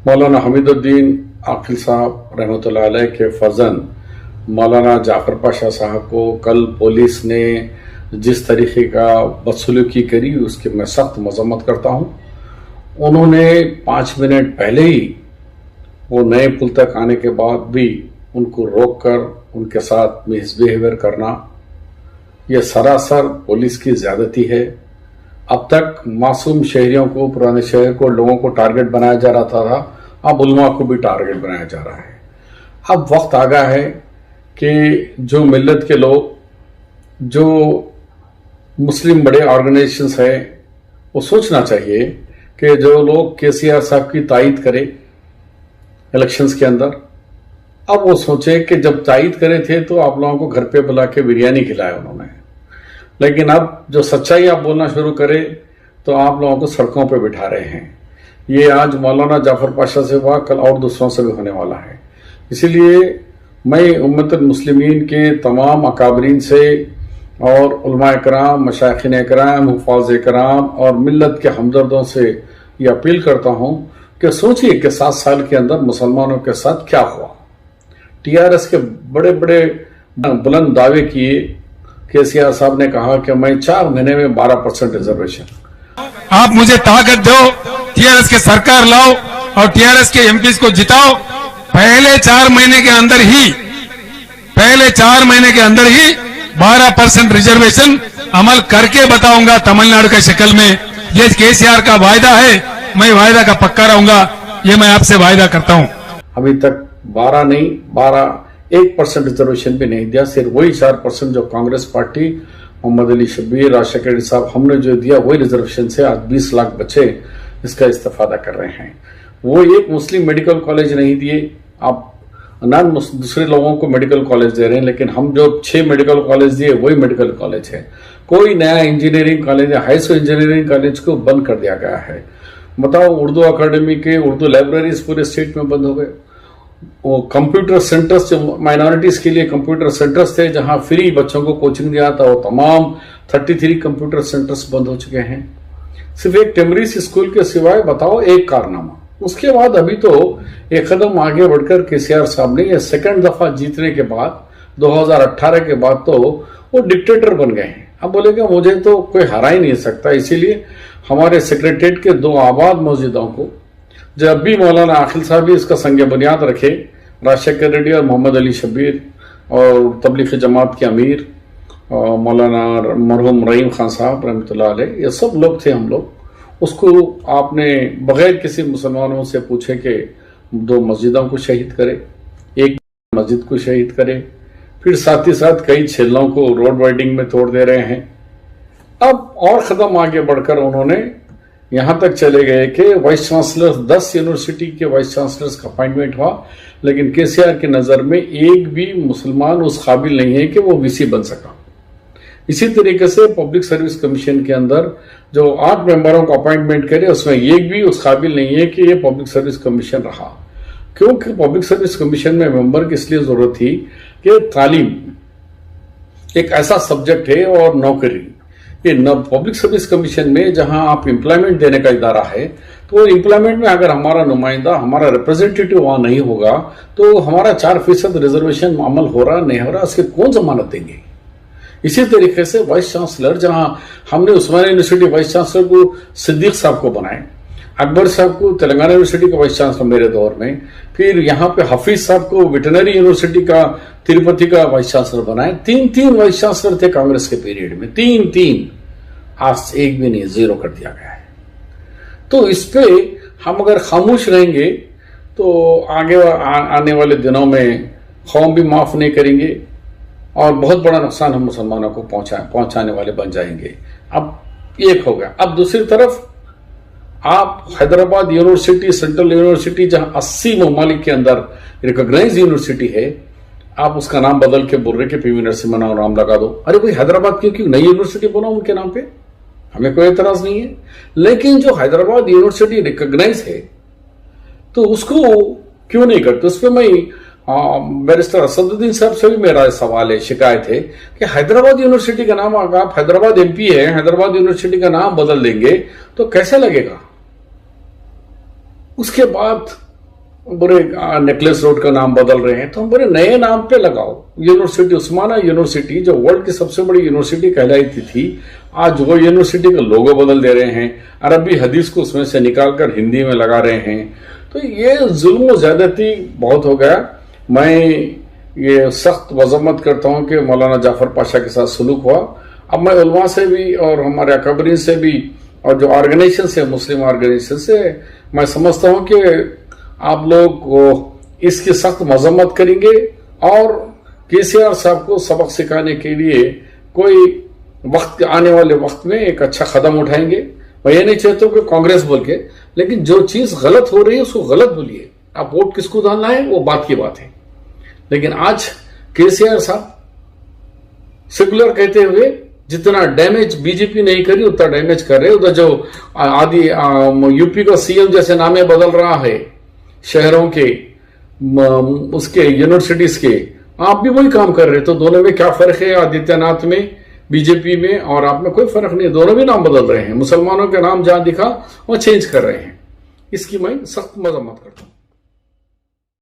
मौलाना हमीदुद्दीन आकिल साहब रहमतुल्लाह अलैह के फर्जन मौलाना जाफर पाशा साहब को कल पुलिस ने जिस तरीके का बदसलूकी करी उसकी मैं सख्त मजम्मत करता हूं। उन्होंने 5 मिनट पहले ही वो नए पुल तक आने के बाद भी उनको रोककर उनके साथ मिसबिहेवियर करना यह सरासर पुलिस की ज्यादती है। अब तक मासूम शहरियों को, पुराने शहर को, लोगों को टारगेट बनाया जा रहा था, अब उलमा को भी टारगेट बनाया जा रहा है। अब वक्त आ गया है कि जो मिल्लत के लोग, जो मुस्लिम बड़े ऑर्गेनाइजेशंस हैं, वो सोचना चाहिए कि जो लोग केसीआर साहब की तायद करे इलेक्शंस के अंदर, अब वो सोचे कि जब तायद करे थे तो आप लोगों को घर पे बुला के बिरयानी खिलाया उन्होंने, लेकिन अब जो सच्चाई आप बोलना शुरू करे तो आप लोगों को सड़कों पे बिठा रहे हैं। ये आज मौलाना जाफर पाशा से हुआ, कल और दूसरों से भी होने वाला है। इसीलिए मैं उम्मत मुस्लिमीन के तमाम अकाबरीन से और उलमा इकराम, मशाइखीन इकराम, हुफ़ाज़ इकराम और मिल्लत के हमदर्दों से ये अपील करता हूं कि सोचिए कि 7 साल के अंदर मुसलमानों के साथ क्या हुआ। टीआरएस के बड़े बड़े बुलंद दावे किए। केसीआर साहब ने कहा कि मैं 4 महीने में 12% रिजर्वेशन। आप मुझे ताकत दो, टीआरएस के सरकार लाओ और टीआरएस के एमपीज को जिताओ। पहले 4 महीने के अंदर ही 12% रिजर्वेशन अमल करके बताऊंगा तमिलनाडु के शक्ल में। ये केसीआर का वायदा है, मैं वायदा का पक्का रहूंगा, ये मैं आपसे वायदा करता हूं। अभी तक 12 नहीं, 1% रिजर्वेशन भी नहीं दिया। सिर्फ वही 4% जो कांग्रेस पार्टी, मोहम्मद अली शब्बीर, राशिद रेड्डी साहब, हमने जो दिया वही रिजर्वेशन से आज 20 लाख बच्चे इसका इस्तेफादा कर रहे हैं। वो एक मुस्लिम मेडिकल कॉलेज नहीं दिए, आप नॉन दूसरे लोगों को मेडिकल कॉलेज दे रहे हैं, लेकिन हम जो 6 मेडिकल कॉलेज दिए वही मेडिकल कॉलेज है। कोई नया इंजीनियरिंग कॉलेज या हाई स्कूल इंजीनियरिंग कॉलेज को बंद कर दिया गया है। बताओ, उर्दू अकेडमी के उर्दू लाइब्रेरीज पूरे स्टेट में बंद हो गए। वो कंप्यूटर सेंटर्स जो माइनॉरिटीज के लिए कंप्यूटर सेंटर्स थे जहां फ्री बच्चों को कोचिंग दिया था, वो तमाम 33 कंप्यूटर सेंटर्स बंद हो चुके हैं। सिर्फ एक टेमरीज स्कूल के सिवाय बताओ एक कारनामा। उसके बाद अभी तो एक कदम आगे बढ़कर केसीआर साहब ने यह सेकंड दफा जीतने के बाद 2018 के बाद तो वो डिक्टेटर बन गए हैं। अब बोलेगा मुझे तो कोई हरा ही नहीं सकता, इसीलिए हमारे सेक्रेटरीट के 2 आबाद मस्जिदों को जब भी मौलाना आकिल साहब भी इसका संग बुनियाद रखे, राशिद रेड्डी और मोहम्मद अली शब्बीर और तबलीग जमात के अमीर मौलाना मरहूम रहीम खान साहब रहमतुल्लाह अलैह, ये सब लोग थे। हम लोग उसको आपने बगैर किसी मुसलमानों से पूछे कि 2 मस्जिदों को शहीद करे, एक मस्जिद को शहीद करे, फिर साथ ही साथ कई छेलों को रोड वाइडिंग में तोड़ दे रहे हैं। अब और कदम आगे बढ़कर उन्होंने यहां तक चले गए कि वाइस चांसलर 10 यूनिवर्सिटी के वाइस चांसलर्स का अपॉइंटमेंट हुआ, लेकिन केसीआर की नजर में एक भी मुसलमान उस काबिल नहीं है कि वो वीसी बन सका। इसी तरीके से पब्लिक सर्विस कमीशन के अंदर जो 8 मेंबरों को अपॉइंटमेंट करे, उसमें एक भी उस काबिल नहीं है कि ये पब्लिक सर्विस कमीशन रहा। क्योंकि पब्लिक सर्विस कमीशन में मेंबर की इसलिए जरूरत थी कि तालीम एक ऐसा सब्जेक्ट है और नौकरी, ये पब्लिक सर्विस कमीशन में जहां आप एम्प्लॉयमेंट देने का इदारा है, तो एम्प्लॉयमेंट में अगर हमारा नुमाइंदा, हमारा रिप्रेजेंटेटिव वहां नहीं होगा तो हमारा 4% रिजर्वेशन अमल हो रहा नहीं हो रहा, उसकी कौन जमानत देंगे। इसी तरीके से वाइस चांसलर, जहां हमने उस्मानिया यूनिवर्सिटी वाइस चांसलर को सिद्दीक साहब को बनाए, अकबर साहब को तेलंगाना यूनिवर्सिटी का वाइस चांसलर मेरे दौर में, फिर यहाँ पे हफीज साहब को वेटनरी यूनिवर्सिटी का तिरुपति का वाइस चांसलर बनाए। 3 वाइस चांसलर थे कांग्रेस के पीरियड में, 3। आज एक भी नहीं, 0 कर दिया गया है। तो इस पे हम अगर खामोश रहेंगे तो आगे आने वाले दिनों में कौम भी माफ नहीं करेंगे और बहुत बड़ा नुकसान हम मुसलमानों को पहुंचाने वाले बन जाएंगे। अब एक हो गया। अब दूसरी तरफ आप हैदराबाद यूनिवर्सिटी, सेंट्रल यूनिवर्सिटी, जहां 80 ममालिक के अंदर रिकॉग्नाइज यूनिवर्सिटी है, आप उसका नाम बदल के बोल रहे कि पीवी नरसिम्हा नाम लगा दो। अरे भाई, हैदराबाद क्यों नई यूनिवर्सिटी बनाओ उनके नाम पे, हमें कोई एतराज नहीं है। लेकिन जो हैदराबाद यूनिवर्सिटी रिकॉग्नाइज है तो उसको क्यों नहीं करते। उस पर मैं बैरिस्टर असदुद्दीन साहब से भी मेरा सवाल है, शिकायत है कि हैदराबाद यूनिवर्सिटी का नाम, अगर आप हैदराबाद एमपी है, हैदराबाद यूनिवर्सिटी का नाम बदल देंगे तो कैसे लगेगा। उसके बाद बुरे नेकलेस रोड का नाम बदल रहे हैं, तो हम बुरे नए नाम पे लगाओ। यूनिवर्सिटी उस्माना यूनिवर्सिटी जो वर्ल्ड की सबसे बड़ी यूनिवर्सिटी कहलाती थी, आज वो यूनिवर्सिटी का लोगो बदल दे रहे हैं, अरबी हदीस को उसमें से निकालकर हिंदी में लगा रहे हैं। तो ये जुल्म ज्यादती बहुत हो गया। मैं ये सख्त मजम्मत करता हूं कि मौलाना जाफर पाशा के साथ सलूक हुआ। अब मैं उलमा से भी और हमारे अकबरीन से भी और जो ऑर्गेनाइजेशन से, मुस्लिम ऑर्गेनाइजेशन से, मैं समझता हूं कि आप लोग इसकी सख्त मजम्मत करेंगे और केसीआर साहब को सबक सिखाने के लिए कोई वक्त आने वाले वक्त में एक अच्छा कदम उठाएंगे। मैं ये नहीं चाहता कि कांग्रेस बोल के, लेकिन जो चीज गलत हो रही है उसको गलत बोलिए। आप वोट किसको डालना है वो बात की बात है, लेकिन आज केसीआर साहब सेकुलर कहते हुए जितना डैमेज बीजेपी नहीं करी उतना डैमेज कर रहे। उधर जो आदि यूपी का सीएम जैसे नामे बदल रहा है शहरों के, उसके यूनिवर्सिटीज के, आप भी वही काम कर रहे। तो दोनों में क्या फर्क है? आदित्यनाथ में, बीजेपी में और आप में कोई फर्क नहीं है, दोनों भी नाम बदल रहे हैं। मुसलमानों के नाम जहां दिखा वहां चेंज कर रहे हैं। इसकी मैं सख्त मजम्मत करता हूं।